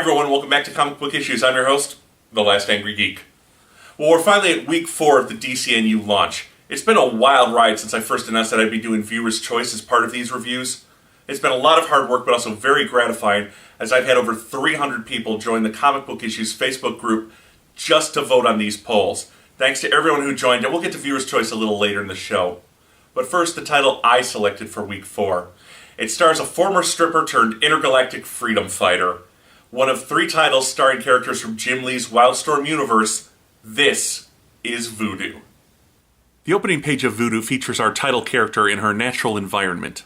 everyone, welcome back to Comic Book Issues. I'm your host, The Last Angry Geek. Well, we're finally at week 4 of the DCnU launch. It's been a wild ride since I first announced that I'd be doing Viewer's Choice as part of these reviews. It's been a lot of hard work, but also very gratifying, as I've had over 300 people join the Comic Book Issues Facebook group just to vote on these polls. Thanks to everyone who joined, and we'll get to Viewer's Choice a little later in the show. But first, the title I selected for week 4. It stars a former stripper turned intergalactic freedom fighter. One of 3 titles starring characters from Jim Lee's Wildstorm universe. This is Voodoo. The opening page of Voodoo features our title character in her natural environment.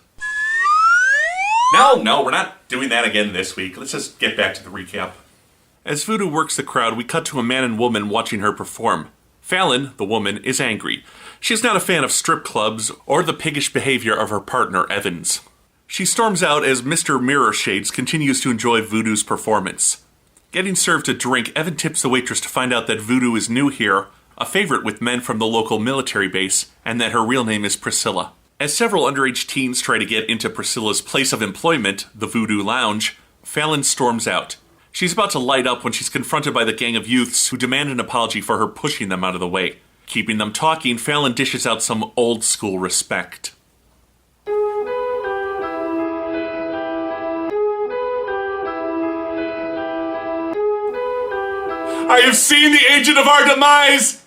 No, we're not doing that again this week. Let's just get back to the recap. As Voodoo works the crowd, we cut to a man and woman watching her perform. Fallon, the woman, is angry. She's not a fan of strip clubs or the piggish behavior of her partner, Evans. She storms out as Mr. Mirrorshades continues to enjoy Voodoo's performance. Getting served a drink, Evan tips the waitress to find out that Voodoo is new here, a favorite with men from the local military base, and that her real name is Priscilla. As several underage teens try to get into Priscilla's place of employment, the Voodoo Lounge, Fallon storms out. She's about to light up when she's confronted by the gang of youths who demand an apology for her pushing them out of the way. Keeping them talking, Fallon dishes out some old-school respect. I have seen the agent of our demise,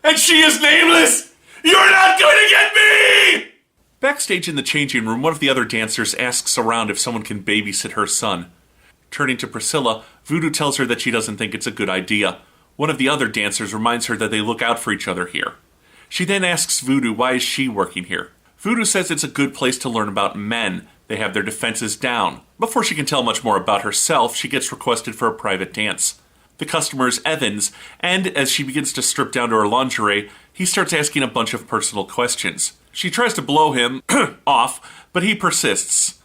and she is nameless! You're not going to get me! Backstage in the changing room, one of the other dancers asks around if someone can babysit her son. Turning to Priscilla, Voodoo tells her that she doesn't think it's a good idea. One of the other dancers reminds her that they look out for each other here. She then asks Voodoo why is she working here. Voodoo says it's a good place to learn about men. They have their defenses down. Before she can tell much more about herself, she gets requested for a private dance. The customer is Evans, and as she begins to strip down to her lingerie, he starts asking a bunch of personal questions. She tries to blow him off, but he persists.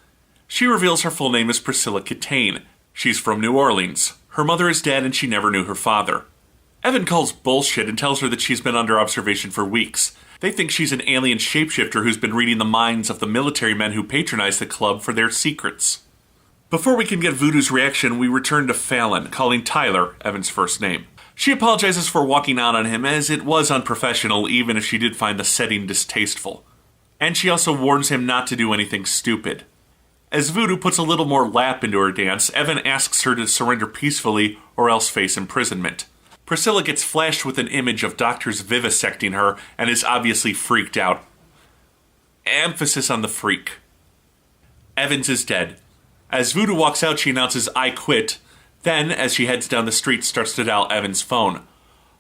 She reveals her full name is Priscilla Catane. She's from New Orleans. Her mother is dead and she never knew her father. Evan calls bullshit and tells her that she's been under observation for weeks. They think she's an alien shapeshifter who's been reading the minds of the military men who patronize the club for their secrets. Before we can get Voodoo's reaction, we return to Fallon, calling Tyler, Evan's first name. She apologizes for walking out on him, as it was unprofessional, even if she did find the setting distasteful. And she also warns him not to do anything stupid. As Voodoo puts a little more lap into her dance, Evan asks her to surrender peacefully or else face imprisonment. Priscilla gets flashed with an image of doctors vivisecting her and is obviously freaked out. Emphasis on the freak. Evans is dead. As Voodoo walks out, she announces, "I quit." Then, as she heads down the street, starts to dial Evans' phone.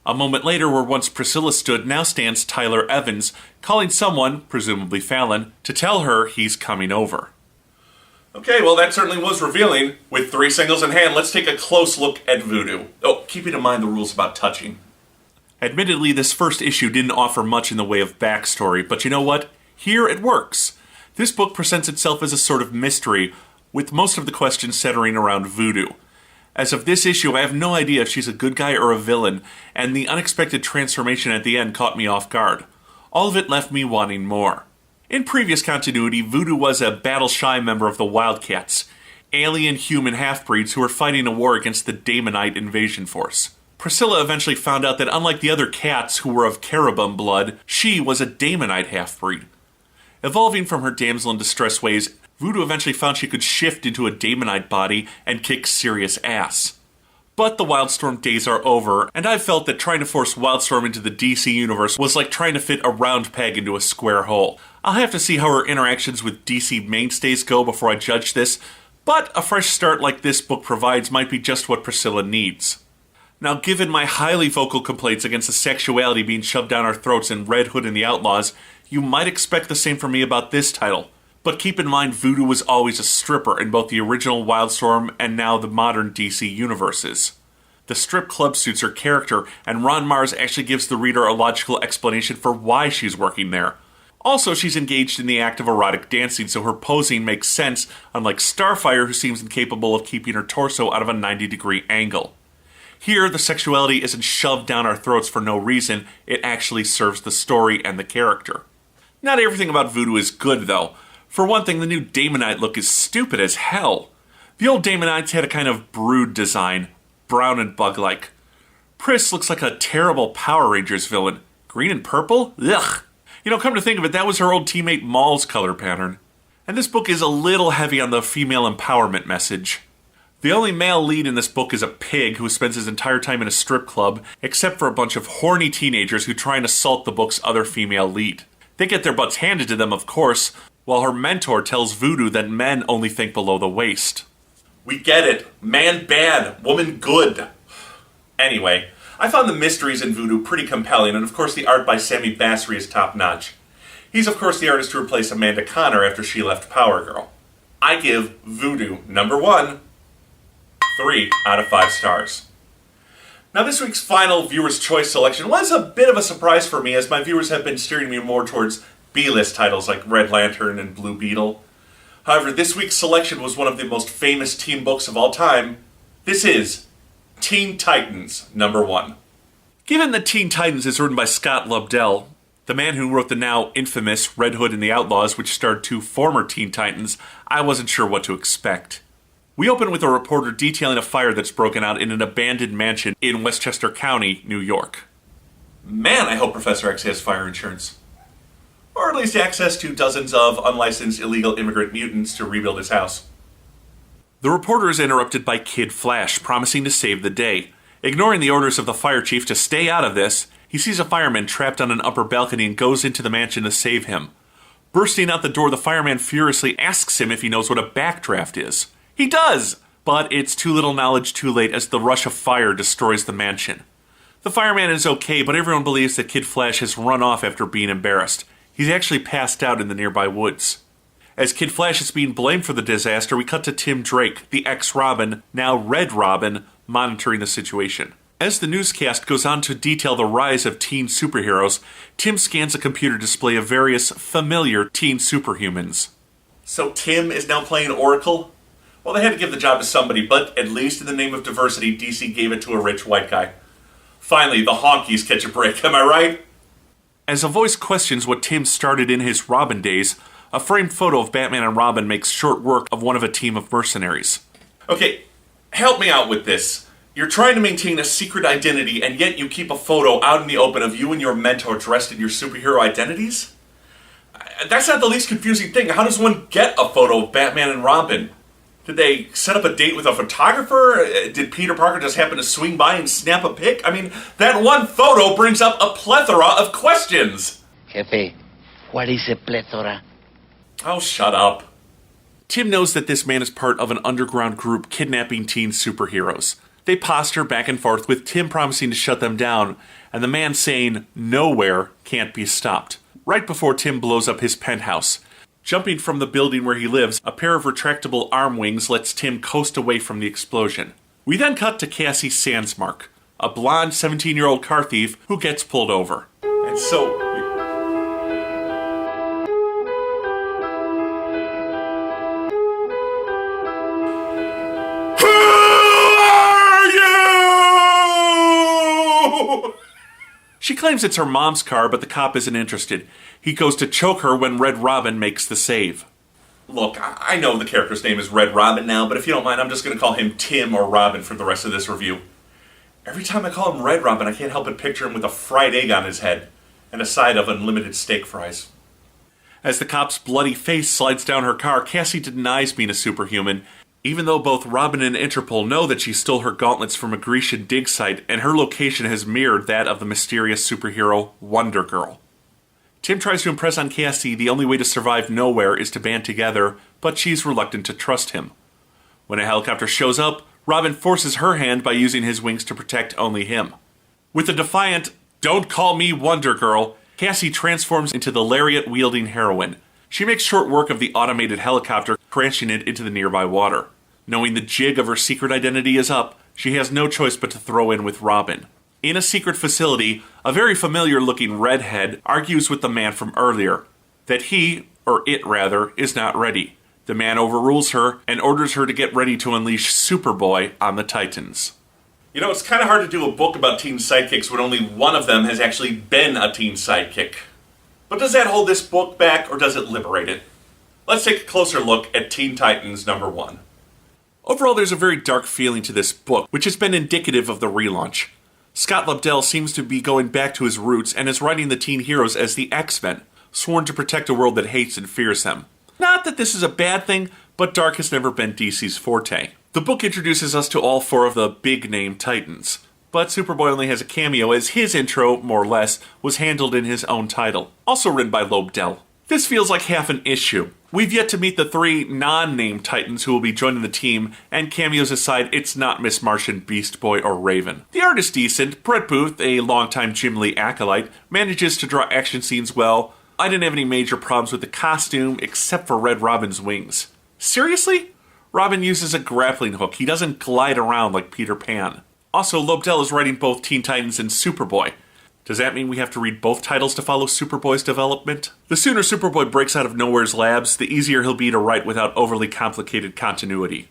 A moment later, where once Priscilla stood, now stands Tyler Evans, calling someone, presumably Fallon, to tell her he's coming over. Okay, well that certainly was revealing. With 3 singles in hand, let's take a close look at Voodoo. Oh, keeping in mind the rules about touching. Admittedly, this first issue didn't offer much in the way of backstory, but you know what? Here it works. This book presents itself as a sort of mystery, with most of the questions centering around Voodoo. As of this issue, I have no idea if she's a good guy or a villain, and the unexpected transformation at the end caught me off guard. All of it left me wanting more. In previous continuity, Voodoo was a battle-shy member of the Wildcats, alien-human half-breeds who were fighting a war against the Damonite invasion force. Priscilla eventually found out that unlike the other cats who were of Caribum blood, she was a Damonite half-breed. Evolving from her damsel-in-distress ways, Voodoo eventually found she could shift into a Damonite body and kick serious ass. But the Wildstorm days are over, and I've felt that trying to force Wildstorm into the DC universe was like trying to fit a round peg into a square hole. I'll have to see how her interactions with DC mainstays go before I judge this, but a fresh start like this book provides might be just what Priscilla needs. Now, given my highly vocal complaints against the sexuality being shoved down our throats in Red Hood and the Outlaws, you might expect the same from me about this title. But keep in mind, Voodoo was always a stripper in both the original Wildstorm and now the modern DC universes. The strip club suits her character, and Ron Mars actually gives the reader a logical explanation for why she's working there. Also, she's engaged in the act of erotic dancing, so her posing makes sense, unlike Starfire, who seems incapable of keeping her torso out of a 90-degree angle. Here, the sexuality isn't shoved down our throats for no reason, it actually serves the story and the character. Not everything about Voodoo is good, though. For one thing, the new Damonite look is stupid as hell. The old Damonites had a kind of brood design, brown and bug-like. Pris looks like a terrible Power Rangers villain. Green and purple? Ugh. Come to think of it, that was her old teammate Maul's color pattern. And this book is a little heavy on the female empowerment message. The only male lead in this book is a pig who spends his entire time in a strip club, except for a bunch of horny teenagers who try and assault the book's other female lead. They get their butts handed to them, of course, while her mentor tells Voodoo that men only think below the waist. We get it. Man bad, woman good. Anyway, I found the mysteries in Voodoo pretty compelling, and of course the art by Sammy Basri is top-notch. He's of course the artist to replace Amanda Connor after she left Power Girl. I give Voodoo #1 3 out of 5 stars. Now this week's final viewer's choice selection was a bit of a surprise for me, as my viewers have been steering me more towards B-list titles like Red Lantern and Blue Beetle. However, this week's selection was one of the most famous teen books of all time. This is Teen Titans #1. Given that Teen Titans is written by Scott Lobdell, the man who wrote the now infamous Red Hood and the Outlaws, which starred 2 former Teen Titans, I wasn't sure what to expect. We open with a reporter detailing a fire that's broken out in an abandoned mansion in Westchester County, New York. Man, I hope Professor X has fire insurance. Or at least access to dozens of unlicensed illegal immigrant mutants to rebuild his house. The reporter is interrupted by Kid Flash, promising to save the day. Ignoring the orders of the fire chief to stay out of this, he sees a fireman trapped on an upper balcony and goes into the mansion to save him. Bursting out the door, the fireman furiously asks him if he knows what a backdraft is. He does! But it's too little knowledge too late as the rush of fire destroys the mansion. The fireman is okay, but everyone believes that Kid Flash has run off after being embarrassed. He's actually passed out in the nearby woods. As Kid Flash is being blamed for the disaster, we cut to Tim Drake, the ex-Robin, now Red Robin, monitoring the situation. As the newscast goes on to detail the rise of teen superheroes, Tim scans a computer display of various familiar teen superhumans. So Tim is now playing Oracle? Well, they had to give the job to somebody, but at least in the name of diversity, DC gave it to a rich white guy. Finally, the honkies catch a break, am I right? As a voice questions what Tim started in his Robin days, a framed photo of Batman and Robin makes short work of one of a team of mercenaries. Okay, help me out with this. You're trying to maintain a secret identity, and yet you keep a photo out in the open of you and your mentor dressed in your superhero identities? That's not the least confusing thing. How does one get a photo of Batman and Robin? Did they set up a date with a photographer? Did Peter Parker just happen to swing by and snap a pic? I mean, that one photo brings up a plethora of questions. Jefe, what is a plethora? Oh, shut up. Tim knows that this man is part of an underground group kidnapping teen superheroes. They posture back and forth with Tim promising to shut them down, and the man saying nowhere can't be stopped. Right before Tim blows up his penthouse. Jumping from the building where he lives, a pair of retractable arm wings lets Tim coast away from the explosion. We then cut to Cassie Sandsmark, a blonde 17-year-old car thief who gets pulled over. And so... Who are you? She claims it's her mom's car, but the cop isn't interested. He goes to choke her when Red Robin makes the save. Look, I know the character's name is Red Robin now, but if you don't mind, I'm just going to call him Tim or Robin for the rest of this review. Every time I call him Red Robin, I can't help but picture him with a fried egg on his head and a side of unlimited steak fries. As the cop's bloody face slides down her car, Cassie denies being a superhuman, even though both Robin and Interpol know that she stole her gauntlets from a Grecian dig site and her location has mirrored that of the mysterious superhero Wonder Girl. Tim tries to impress on Cassie the only way to survive nowhere is to band together, but she's reluctant to trust him. When a helicopter shows up, Robin forces her hand by using his wings to protect only him. With a defiant, "Don't call me Wonder Girl," Cassie transforms into the lariat-wielding heroine. She makes short work of the automated helicopter, crashing it into the nearby water. Knowing the jig of her secret identity is up, she has no choice but to throw in with Robin. In a secret facility, a very familiar-looking redhead argues with the man from earlier, that he, or it rather, is not ready. The man overrules her and orders her to get ready to unleash Superboy on the Titans. You know, it's kind of hard to do a book about teen sidekicks when only one of them has actually been a teen sidekick. But does that hold this book back, or does it liberate it? Let's take a closer look at Teen Titans #1. Overall, there's a very dark feeling to this book, which has been indicative of the relaunch. Scott Lobdell seems to be going back to his roots and is writing the teen heroes as the X-Men, sworn to protect a world that hates and fears them. Not that this is a bad thing, but dark has never been DC's forte. The book introduces us to all 4 of the big-name Titans, but Superboy only has a cameo as his intro, more or less, was handled in his own title, also written by Lobdell. This feels like half an issue. We've yet to meet the 3 non-named Titans who will be joining the team, and cameos aside, it's not Miss Martian, Beast Boy, or Raven. The art is decent. Brett Booth, a longtime Jim Lee acolyte, manages to draw action scenes well. I didn't have any major problems with the costume, except for Red Robin's wings. Seriously? Robin uses a grappling hook. He doesn't glide around like Peter Pan. Also, Lobdell is writing both Teen Titans and Superboy. Does that mean we have to read both titles to follow Superboy's development? The sooner Superboy breaks out of Nowhere's labs, the easier he'll be to write without overly complicated continuity.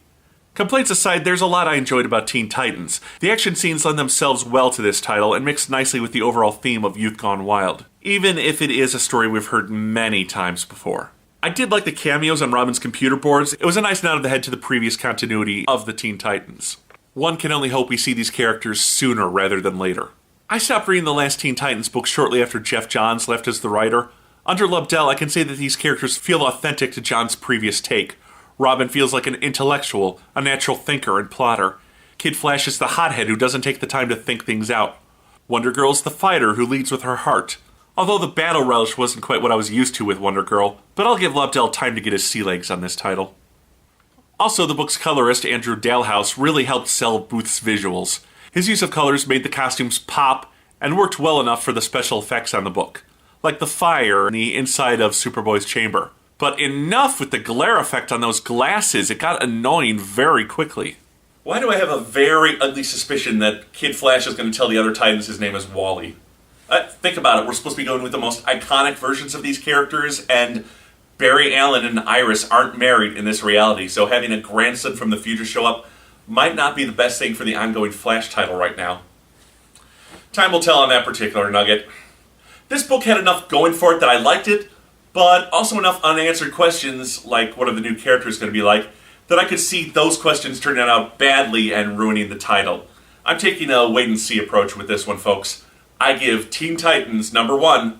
Complaints aside, there's a lot I enjoyed about Teen Titans. The action scenes lend themselves well to this title and mix nicely with the overall theme of Youth Gone Wild, even if it is a story we've heard many times before. I did like the cameos on Robin's computer boards. It was a nice nod of the head to the previous continuity of the Teen Titans. One can only hope we see these characters sooner rather than later. I stopped reading the last Teen Titans book shortly after Jeff Johns left as the writer. Under Lobdell, I can say that these characters feel authentic to Johns' previous take. Robin feels like an intellectual, a natural thinker and plotter. Kid Flash is the hothead who doesn't take the time to think things out. Wonder Girl's the fighter who leads with her heart. Although the battle relish wasn't quite what I was used to with Wonder Girl, but I'll give Lobdell time to get his sea legs on this title. Also, the book's colorist, Andrew Dalhouse, really helped sell Booth's visuals. His use of colors made the costumes pop and worked well enough for the special effects on the book, like the fire in the inside of Superboy's chamber. But enough with the glare effect on those glasses, it got annoying very quickly. Why do I have a very ugly suspicion that Kid Flash is going to tell the other Titans his name is Wally? Think about it, we're supposed to be going with the most iconic versions of these characters, and Barry Allen and Iris aren't married in this reality, so having a grandson from the future show up might not be the best thing for the ongoing Flash title right now. Time will tell on that particular nugget. This book had enough going for it that I liked it, but also enough unanswered questions, like what are the new characters going to be like, that I could see those questions turning out badly and ruining the title. I'm taking a wait-and-see approach with this one, folks. I give Teen Titans #1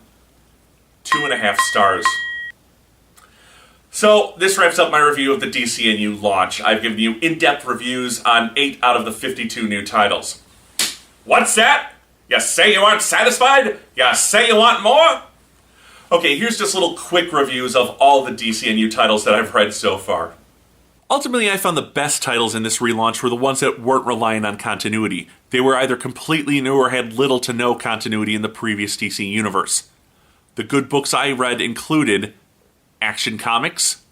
2.5 stars. So, this wraps up my review of the DCnU launch. I've given you in-depth reviews on 8 out of the 52 new titles. What's that? You say you aren't satisfied? You say you want more? Okay, here's just little quick reviews of all the DCnU titles that I've read so far. Ultimately, I found the best titles in this relaunch were the ones that weren't relying on continuity. They were either completely new or had little to no continuity in the previous DC universe. The good books I read included Action Comics,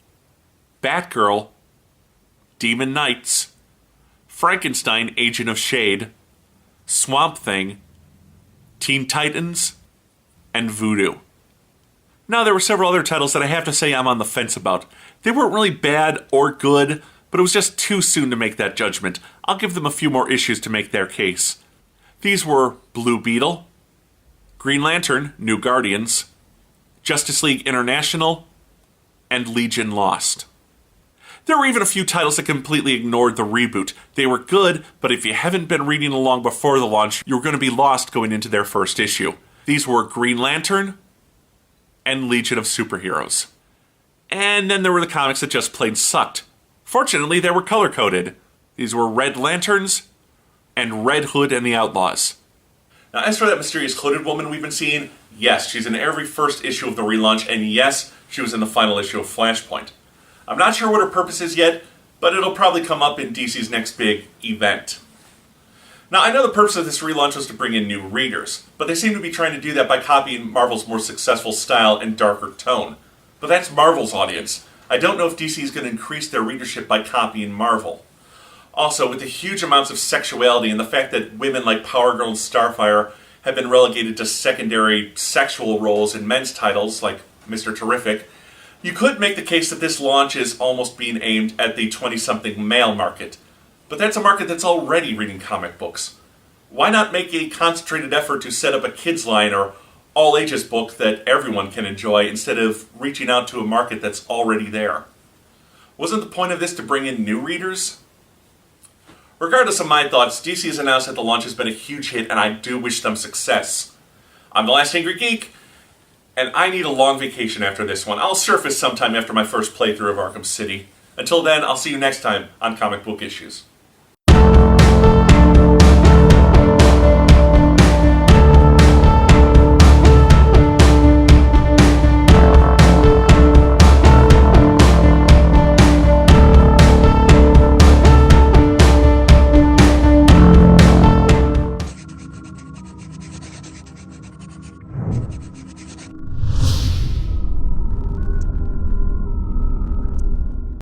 Batgirl, Demon Knights, Frankenstein, Agent of Shade, Swamp Thing, Teen Titans, and Voodoo. Now, there were several other titles that I have to say I'm on the fence about. They weren't really bad or good, but it was just too soon to make that judgment. I'll give them a few more issues to make their case. These were Blue Beetle, Green Lantern, New Guardians, Justice League International, and Legion Lost. There were even a few titles that completely ignored the reboot. They were good, but if you haven't been reading along before the launch, you're going to be lost going into their first issue. These were Green Lantern and Legion of Superheroes. And then there were the comics that just plain sucked. Fortunately, they were color-coded. These were Red Lanterns and Red Hood and the Outlaws. Now, as for that mysterious hooded woman we've been seeing, yes, she's in every first issue of the relaunch, and yes, she was in the final issue of Flashpoint. I'm not sure what her purpose is yet, but it'll probably come up in DC's next big event. Now, I know the purpose of this relaunch was to bring in new readers, but they seem to be trying to do that by copying Marvel's more successful style and darker tone. But that's Marvel's audience. I don't know if DC is going to increase their readership by copying Marvel. Also, with the huge amounts of sexuality and the fact that women like Power Girl and Starfire have been relegated to secondary sexual roles in men's titles, like Mr. Terrific, you could make the case that this launch is almost being aimed at the 20-something male market. But that's a market that's already reading comic books. Why not make a concentrated effort to set up a kids line or all-ages book that everyone can enjoy instead of reaching out to a market that's already there? Wasn't the point of this to bring in new readers? Regardless of my thoughts, DC has announced that the launch has been a huge hit, and I do wish them success. I'm the Last Angry Geek, and I need a long vacation after this one. I'll surface sometime after my first playthrough of Arkham City. Until then, I'll see you next time on Comic Book Issues.